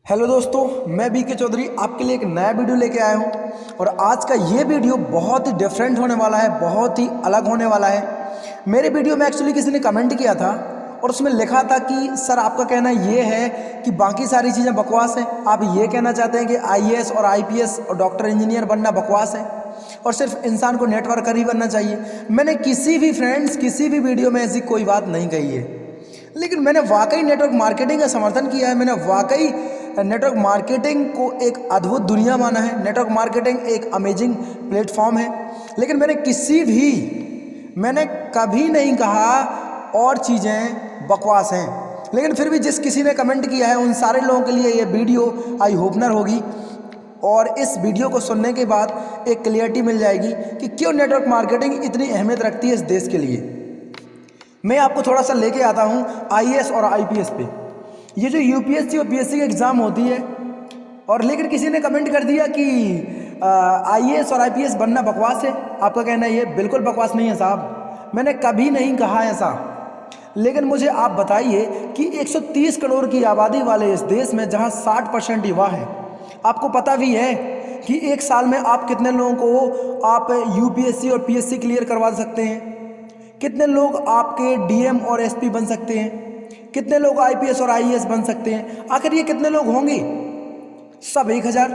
Hello दोस्तों, मैं BK Chaudhary आपके लिए एक नया वीडियो लेके आया हूँ। और आज का ये वीडियो बहुत ही डिफरेंट होने वाला है, बहुत ही अलग होने वाला है। मेरे वीडियो में एक्चुअली किसी ने कमेंट किया था और उसमें लिखा था कि सर आपका कहना ये है कि बाकी सारी चीज़ें बकवास हैं। आप ये कहना चाहते हैं कि आईएएस और आईपीएस और डॉक्टर इंजीनियर बनना बकवास है और सिर्फ इंसान को नेटवर्कर ही बनना चाहिए। मैंने किसी भी वीडियो में ऐसी कोई बात नहीं कही है, लेकिन मैंने वाकई नेटवर्क मार्केटिंग का समर्थन किया है। मैंने वाकई नेटवर्क मार्केटिंग को एक अद्भुत दुनिया माना है। नेटवर्क मार्केटिंग एक अमेजिंग प्लेटफॉर्म है। लेकिन मैंने कभी नहीं कहा और चीज़ें बकवास हैं। लेकिन फिर भी जिस किसी ने कमेंट किया है उन सारे लोगों के लिए ये वीडियो आई होपनर होगी और इस वीडियो को सुनने के बाद एक क्लियरिटी मिल जाएगी कि क्यों नेटवर्क मार्केटिंग इतनी अहमियत रखती है इस देश के लिए। मैं आपको थोड़ा सा लेके आता हूँ आईएएस और आईपीएस पे। ये जो यूपीएससी और पीएससी की एग्ज़ाम होती है, और लेकिन किसी ने कमेंट कर दिया कि आईएएस और आईपीएस बनना बकवास है। आपका कहना है ये बिल्कुल बकवास नहीं है साहब, मैंने कभी नहीं कहा ऐसा। लेकिन मुझे आप बताइए कि 130 करोड़ की आबादी वाले इस देश में जहाँ 60% युवा है, आपको पता भी है कि एक साल में आप कितने लोगों को आप यूपीएससी और पीएससी क्लियर करवा सकते हैं, कितने लोग आपके डीएम और एसपी बन सकते हैं, कितने लोग आईपीएस और आईएएस बन सकते हैं। आखिर ये कितने लोग होंगे? सब 1000,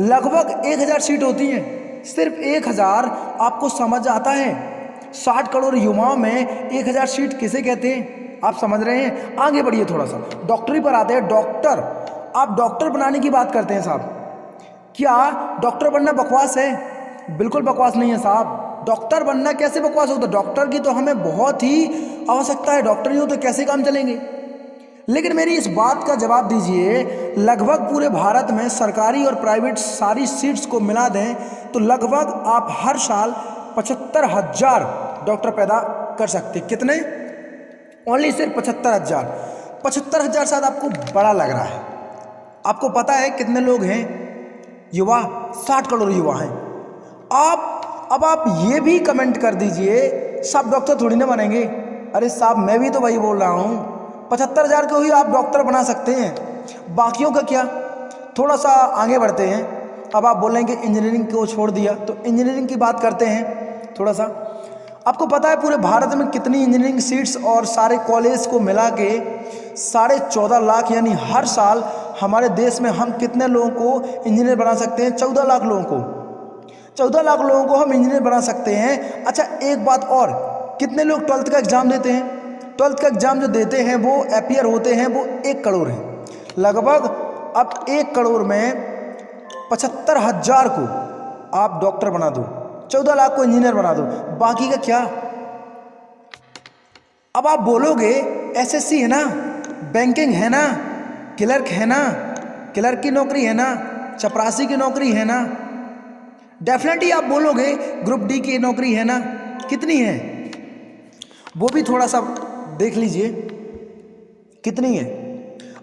लगभग 1000 सीट होती हैं। सिर्फ 1000 आपको समझ आता है? 60 करोड़ युवाओं में 1000 सीट किसे कहते हैं? आप समझ रहे हैं? आगे बढ़िए, थोड़ा सा डॉक्टरी पर आते हैं। डॉक्टर, आप डॉक्टर बनाने की बात करते हैं साहब। क्या डॉक्टर बनना बकवास है? बिल्कुल बकवास नहीं है साहब। डॉक्टर बनना कैसे बकवास होता है? डॉक्टर की तो हमें बहुत ही आवश्यकता है, डॉक्टर नहीं हो तो कैसे काम चलेंगे। लेकिन मेरी इस बात का जवाब दीजिए, लगभग पूरे भारत में सरकारी और प्राइवेट सारी सीट्स को मिला दें तो लगभग आप हर साल 75,000 डॉक्टर पैदा कर सकते। कितने? ओनली सिर्फ 75,000। 75,000 शायद आपको बड़ा लग रहा है। आपको पता है कितने लोग हैं? युवा 60 करोड़ युवा हैं। अब आप ये भी कमेंट कर दीजिए सब डॉक्टर थोड़ी ना बनेंगे। अरे साहब, मैं भी तो वही बोल रहा हूँ, 75,000 को ही आप डॉक्टर बना सकते हैं, बाकियों का क्या? थोड़ा सा आगे बढ़ते हैं। अब आप बोलेंगे इंजीनियरिंग को छोड़ दिया, तो इंजीनियरिंग की बात करते हैं थोड़ा सा। आपको पता है पूरे भारत में कितनी इंजीनियरिंग सीट्स और सारे कॉलेज को मिला के 14.5 लाख, यानी हर साल हमारे देश में हम कितने लोगों को इंजीनियर बना सकते हैं? 14 लाख लोगों को। 14 लाख लोगों को हम इंजीनियर बना सकते हैं। अच्छा, एक बात और, कितने लोग 12th का एग्ज़ाम देते हैं? 12th का एग्ज़ाम जो देते हैं वो अपीयर होते हैं, वो 1 करोड़ हैं लगभग। अब 1 करोड़ में 75,000 को आप डॉक्टर बना दो, 14 लाख को इंजीनियर बना दो, बाकी का क्या? अब आप बोलोगे एसएससी है ना, बैंकिंग है ना, क्लर्क है ना, क्लर्क की नौकरी है ना, चपरासी की नौकरी है ना, डेफिनेटली आप बोलोगे ग्रुप डी की नौकरी है ना। कितनी है वो भी थोड़ा सा देख लीजिए, कितनी है?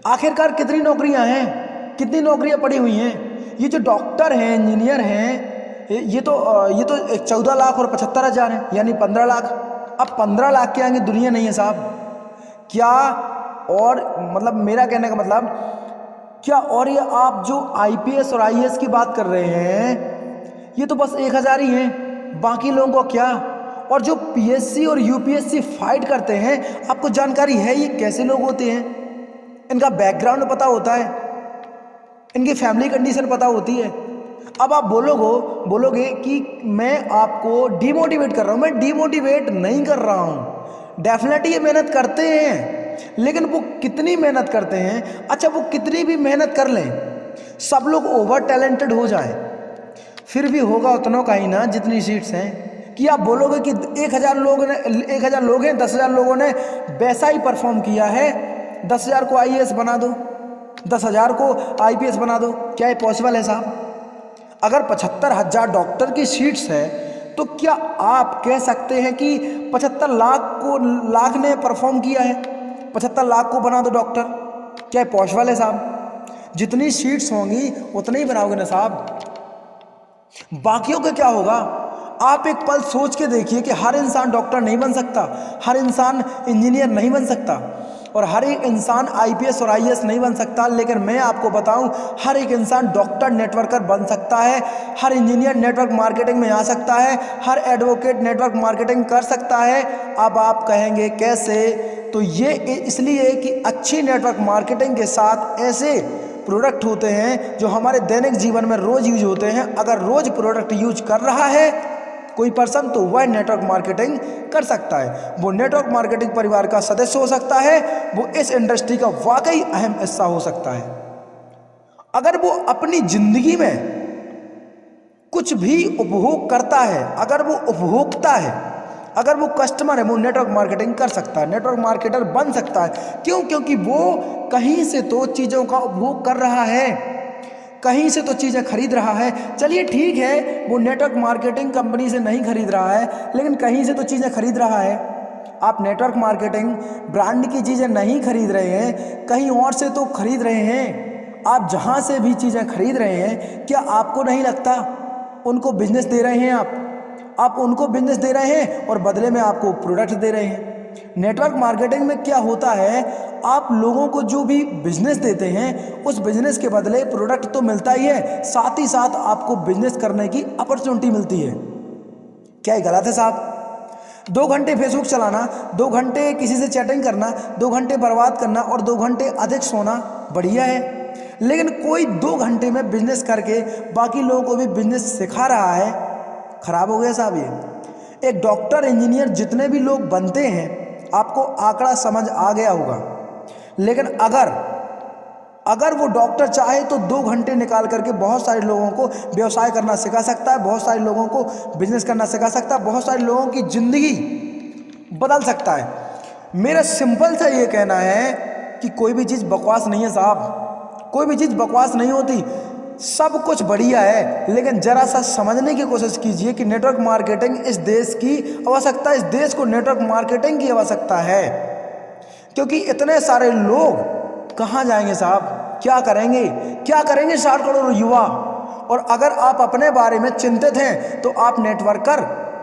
आखिरकार कितनी नौकरियां हैं, कितनी नौकरियां पड़ी हुई हैं? ये जो डॉक्टर हैं, इंजीनियर हैं, ये तो 14 लाख और 75,000 हैं, यानी 15 लाख। अब 15 लाख के आगे दुनिया नहीं है साहब। क्या? और मतलब मेरा कहने का मतलब क्या? और ये आप जो आईपीएस और आईएएस की बात कर रहे हैं, ये तो बस 1000 ही हैं, बाकी लोगों को क्या? और जो पीएससी और यूपीएससी फाइट करते हैं, आपको जानकारी है ये कैसे लोग होते हैं? इनका बैकग्राउंड पता होता है, इनकी फैमिली कंडीशन पता होती है। अब आप बोलोगे कि मैं आपको डिमोटिवेट कर रहा हूँ। मैं डिमोटिवेट नहीं कर रहा हूँ, डेफिनेटली ये मेहनत करते हैं, लेकिन वो कितनी मेहनत करते हैं? अच्छा, वो कितनी भी मेहनत कर लें, सब लोग ओवर टैलेंटेड हो जाएं, फिर भी होगा उतना का ही ना जितनी सीट्स हैं। कि आप बोलोगे कि 1000 लोग हैं, 10,000 लोगों ने वैसा ही परफॉर्म किया है, 10,000 को आईएएस बना दो, 10,000 को आईपीएस बना दो, क्या ये पॉसिबल है साहब? अगर 75,000 डॉक्टर की सीट्स है तो क्या आप कह सकते हैं कि 75 लाख ने परफॉर्म किया है, 75 लाख को बना दो डॉक्टर? क्या पॉसिबल है साहब? जितनी सीट्स होंगी उतनी ही बनाओगे ना साहब, बाकियों का क्या होगा? आप एक पल सोच के देखिए कि हर इंसान डॉक्टर नहीं बन सकता, हर इंसान इंजीनियर नहीं बन सकता। और हर एक इंसान आईपीएस और आईएएस नहीं बन सकता, लेकिन मैं आपको बताऊं हर एक इंसान डॉक्टर नेटवर्कर बन सकता है, हर इंजीनियर नेटवर्क मार्केटिंग में आ सकता है, हर एडवोकेट नेटवर्क मार्केटिंग कर सकता है। अब आप कहेंगे कैसे? तो ये इसलिए कि अच्छी नेटवर्क मार्केटिंग के साथ ऐसे प्रोडक्ट होते हैं जो हमारे दैनिक जीवन में रोज़ यूज होते हैं। अगर रोज़ प्रोडक्ट यूज कर रहा है कोई पर्सन तो वह नेटवर्क मार्केटिंग कर सकता है। वो नेटवर्क मार्केटिंग परिवार का सदस्य हो सकता है, वो इस इंडस्ट्री का वाकई अहम हिस्सा हो सकता है। अगर वो अपनी जिंदगी में कुछ भी उपभोग करता है, अगर वो उपभोक्ता है, अगर वो कस्टमर है, वो नेटवर्क मार्केटिंग कर सकता है, नेटवर्क मार्केटर बन सकता है। क्यों? क्योंकि वो कहीं से तो चीज़ों का उपभोग कर रहा है, कहीं से तो चीज़ें खरीद रहा है। चलिए ठीक है, वो नेटवर्क मार्केटिंग कंपनी से नहीं खरीद रहा है, लेकिन कहीं से तो चीज़ें खरीद रहा है। आप नेटवर्क मार्केटिंग ब्रांड की चीज़ें नहीं खरीद रहे हैं, कहीं और से तो खरीद रहे हैं। आप जहाँ से भी चीज़ें खरीद रहे हैं, क्या आपको नहीं लगता उनको बिजनेस दे रहे हैं? आप उनको बिजनेस दे रहे हैं और बदले में आपको प्रोडक्ट दे रहे हैं। नेटवर्क मार्केटिंग में क्या होता है, आप लोगों को जो भी बिजनेस देते हैं उस बिजनेस के बदले प्रोडक्ट तो मिलता ही है, साथ ही साथ आपको बिजनेस करने की अपॉर्चुनिटी मिलती है। क्या ये गलत है साहब? 2 घंटे फेसबुक चलाना, 2 घंटे किसी से चैटिंग करना, 2 घंटे बर्बाद करना और 2 घंटे अधिक सोना बढ़िया है, लेकिन कोई 2 घंटे में बिजनेस करके बाकी लोगों को भी बिजनेस सिखा रहा है, खराब हो गया साहब ये। एक डॉक्टर, इंजीनियर जितने भी लोग बनते हैं, आपको आंकड़ा समझ आ गया होगा, लेकिन अगर वो डॉक्टर चाहे तो 2 घंटे निकाल करके बहुत सारे लोगों को व्यवसाय करना सिखा सकता है, बहुत सारे लोगों को बिजनेस करना सिखा सकता है, बहुत सारे लोगों की जिंदगी बदल सकता है। मेरा सिंपल सा ये कहना है कि कोई भी चीज़ बकवास नहीं है साहब, कोई भी चीज़ बकवास नहीं होती, सब कुछ बढ़िया है। लेकिन जरा सा समझने की कोशिश कीजिए कि नेटवर्क मार्केटिंग इस देश की आवश्यकता, इस देश को नेटवर्क मार्केटिंग की आवश्यकता है। क्योंकि इतने सारे लोग कहाँ जाएंगे साहब, क्या करेंगे, क्या करेंगे 60 करोड़ युवा? और अगर आप अपने बारे में चिंतित हैं तो आप नेटवर्कर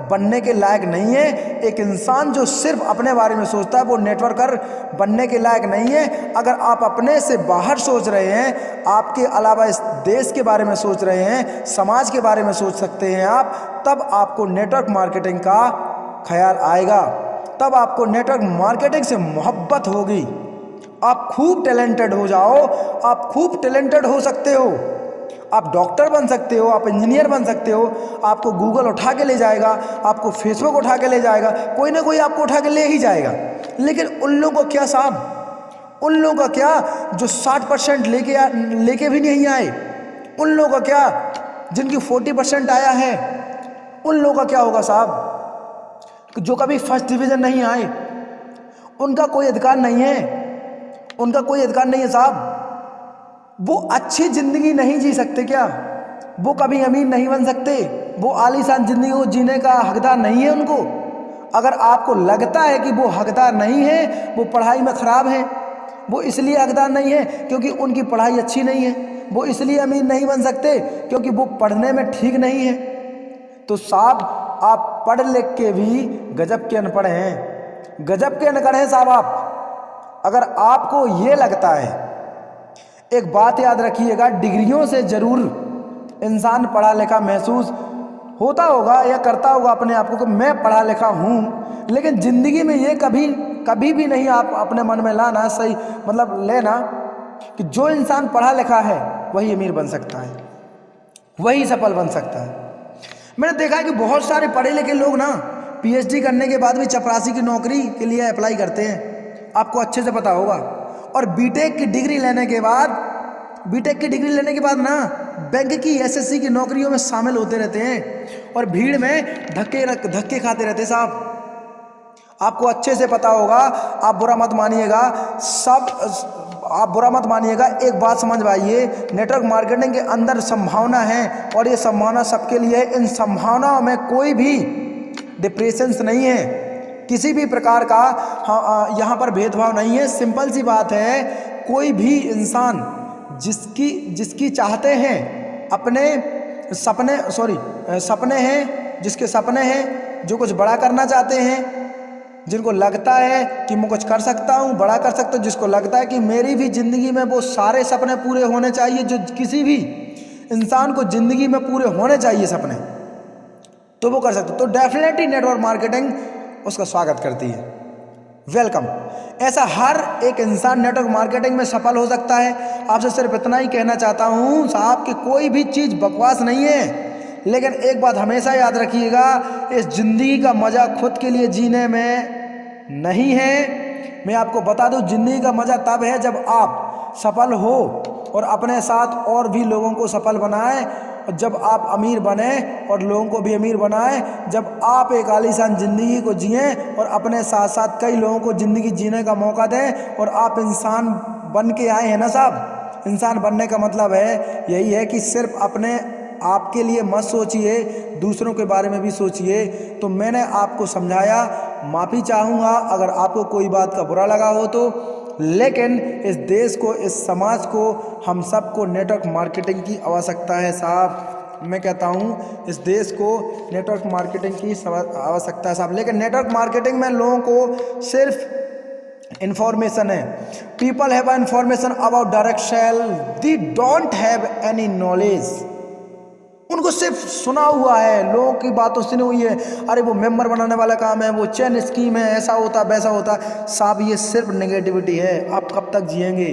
बनने के लायक नहीं है। एक इंसान जो सिर्फ अपने बारे में सोचता है वो नेटवर्कर बनने के लायक नहीं है। अगर आप अपने से बाहर सोच रहे हैं, आपके अलावा इस देश के बारे में सोच रहे हैं, समाज के बारे में सोच सकते हैं आप, तब आपको नेटवर्क मार्केटिंग का ख्याल आएगा, तब आपको नेटवर्क मार्केटिंग से मोहब्बत होगी। आप खूब टैलेंटेड हो जाओ, आप खूब टैलेंटेड हो सकते हो, आप डॉक्टर बन सकते हो, आप इंजीनियर बन सकते हो, आपको गूगल उठा के ले जाएगा, आपको फेसबुक उठा के ले जाएगा, कोई ना कोई आपको उठा के ले ही जाएगा। लेकिन उन लोगों को क्या साहब, उन लोगों का क्या जो 60% लेके भी नहीं आए, उन लोगों का क्या जिनकी 40% आया है, उन लोगों का क्या होगा साहब? जो कभी फर्स्ट डिवीज़न नहीं आए, उनका कोई अधिकार नहीं है, उनका कोई अधिकार नहीं है साहब। वो अच्छी ज़िंदगी नहीं जी सकते क्या? वो कभी अमीर नहीं बन सकते, वो आलीशान ज़िंदगी को जीने का हकदार नहीं है उनको। अगर आपको लगता है कि वो हकदार नहीं है, वो पढ़ाई में ख़राब है, वो इसलिए हकदार नहीं है क्योंकि उनकी पढ़ाई अच्छी नहीं है, वो इसलिए अमीर नहीं बन सकते क्योंकि वो पढ़ने में ठीक नहीं है, तो साहब आप पढ़ लिख के भी गजब के अनपढ़ हैं, गजब के अनपढ़ हैं साहब आप। अगर आपको ये लगता है, एक बात याद रखिएगा, डिग्रियों से ज़रूर इंसान पढ़ा लिखा महसूस होता होगा या करता होगा अपने आप को कि मैं पढ़ा लिखा हूँ, लेकिन ज़िंदगी में ये कभी भी नहीं आप अपने मन में लाना, सही मतलब लेना कि जो इंसान पढ़ा लिखा है वही अमीर बन सकता है, वही सफल बन सकता है। मैंने देखा है कि बहुत सारे पढ़े लिखे लोग ना पीएचडी करने के बाद भी चपरासी की नौकरी के लिए अप्लाई करते हैं, आपको अच्छे से पता होगा। और बीटेक की डिग्री लेने के बाद ना बैंक की एसएससी की नौकरियों में शामिल होते रहते हैं और भीड़ में धक्के खाते रहते हैं साहब। आपको अच्छे से पता होगा, आप बुरा मत मानिएगा, आप बुरा मत मानिएगा, एक बात समझ पाइए, नेटवर्क मार्केटिंग के अंदर संभावना है और ये संभावना सबके लिए है। इन संभावनाओं में कोई भी डिप्रेशंस नहीं है, किसी भी प्रकार का यहाँ पर भेदभाव नहीं है। सिंपल सी बात है, कोई भी इंसान जिसकी चाहते हैं अपने सपने हैं, जिसके सपने हैं, जो कुछ बड़ा करना चाहते हैं, जिनको लगता है कि मैं कुछ कर सकता हूँ, बड़ा कर सकता हूँ, जिसको लगता है कि मेरी भी ज़िंदगी में वो सारे सपने पूरे होने चाहिए जो किसी भी इंसान को ज़िंदगी में पूरे होने चाहिए सपने, तो वो कर सकते। तो डेफिनेटली नेटवर्क मार्केटिंग उसका स्वागत करती है, वेलकम। ऐसा हर एक इंसान नेटवर्क मार्केटिंग में सफल हो सकता है। आपसे सिर्फ इतना ही कहना चाहता हूँ साहब कि कोई भी चीज़ बकवास नहीं है, लेकिन एक बात हमेशा याद रखिएगा, इस ज़िंदगी का मज़ा खुद के लिए जीने में नहीं है। मैं आपको बता दूँ, ज़िंदगी का मज़ा तब है जब आप सफल हो और अपने साथ और भी लोगों को सफल बनाएं, और जब आप अमीर बने और लोगों को भी अमीर बनाएं, जब आप एक आलीशान ज़िंदगी को जिएं और अपने साथ साथ कई लोगों को ज़िंदगी जीने का मौका दें, और आप इंसान बन के आए हैं ना साहब। इंसान बनने का मतलब है यही है कि सिर्फ अपने आपके लिए मत सोचिए, दूसरों के बारे में भी सोचिए। तो मैंने आपको समझाया, माफ़ी चाहूँगा अगर आपको कोई बात का बुरा लगा हो तो, लेकिन इस देश को, इस समाज को, हम सबको नेटवर्क मार्केटिंग की आवश्यकता है साहब। मैं कहता हूँ इस देश को नेटवर्क मार्केटिंग की आवश्यकता है साहब। लेकिन नेटवर्क मार्केटिंग में लोगों को सिर्फ इंफॉर्मेशन है, people have information about direct sale, they don't have any knowledge. उनको सिर्फ सुना हुआ है, लोगों की बातों सुनी हुई है, अरे वो मेंबर बनाने वाला काम है, वो चेन स्कीम है, ऐसा होता वैसा होता। साहब ये सिर्फ नेगेटिविटी है, आप कब तक जिएंगे।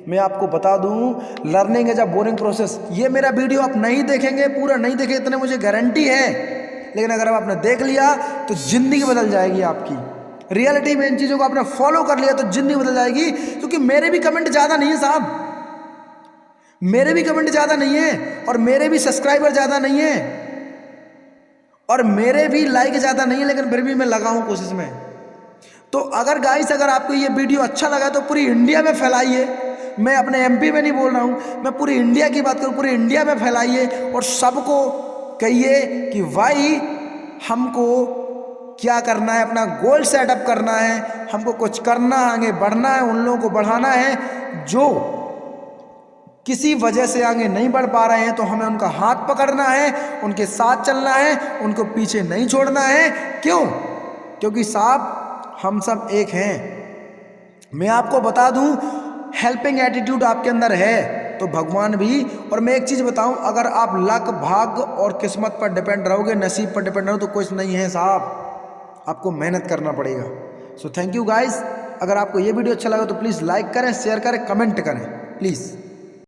मैं आपको बता दूं, learning is a boring process. ये मेरा वीडियो आप नहीं देखेंगे, पूरा नहीं देखेंगे, इतने मुझे गारंटी है, लेकिन अगर आपने देख लिया तो जिंदगी बदल जाएगी आपकी। रियलिटी में इन चीज़ों को आपने फॉलो कर लिया तो जिंदगी बदल जाएगी। क्योंकि मेरे भी कमेंट ज़्यादा नहीं है साहब, मेरे भी कमेंट ज़्यादा नहीं है, और मेरे भी सब्सक्राइबर ज़्यादा नहीं है, और मेरे भी लाइक ज़्यादा नहीं है, लेकिन फिर भी मैं लगा हूँ कोशिश में। तो अगर गाइस, अगर आपको ये वीडियो अच्छा लगा तो पूरी इंडिया में फैलाइए। मैं अपने एमपी में नहीं बोल रहा हूँ, मैं पूरी इंडिया की बात करूँ, पूरी इंडिया में फैलाइए और सबको कहिए कि भाई हमको क्या करना है, अपना गोल सेटअप करना है, हमको कुछ करना, आगे बढ़ना है, उन लोगों को बढ़ाना है जो किसी वजह से आगे नहीं बढ़ पा रहे हैं। तो हमें उनका हाथ पकड़ना है, उनके साथ चलना है, उनको पीछे नहीं छोड़ना है। क्यों? क्योंकि साहब हम सब एक हैं। मैं आपको बता दूं, हेल्पिंग एटीट्यूड आपके अंदर है तो भगवान भी। और मैं एक चीज़ बताऊं, अगर आप लक, भाग्य और किस्मत पर डिपेंड रहोगे, नसीब पर डिपेंड रहो, तो कुछ नहीं है साहब, आपको मेहनत करना पड़ेगा। So thank you guys. अगर आपको ये वीडियो अच्छा लगा तो प्लीज़ लाइक करें, शेयर करें, कमेंट करें प्लीज़।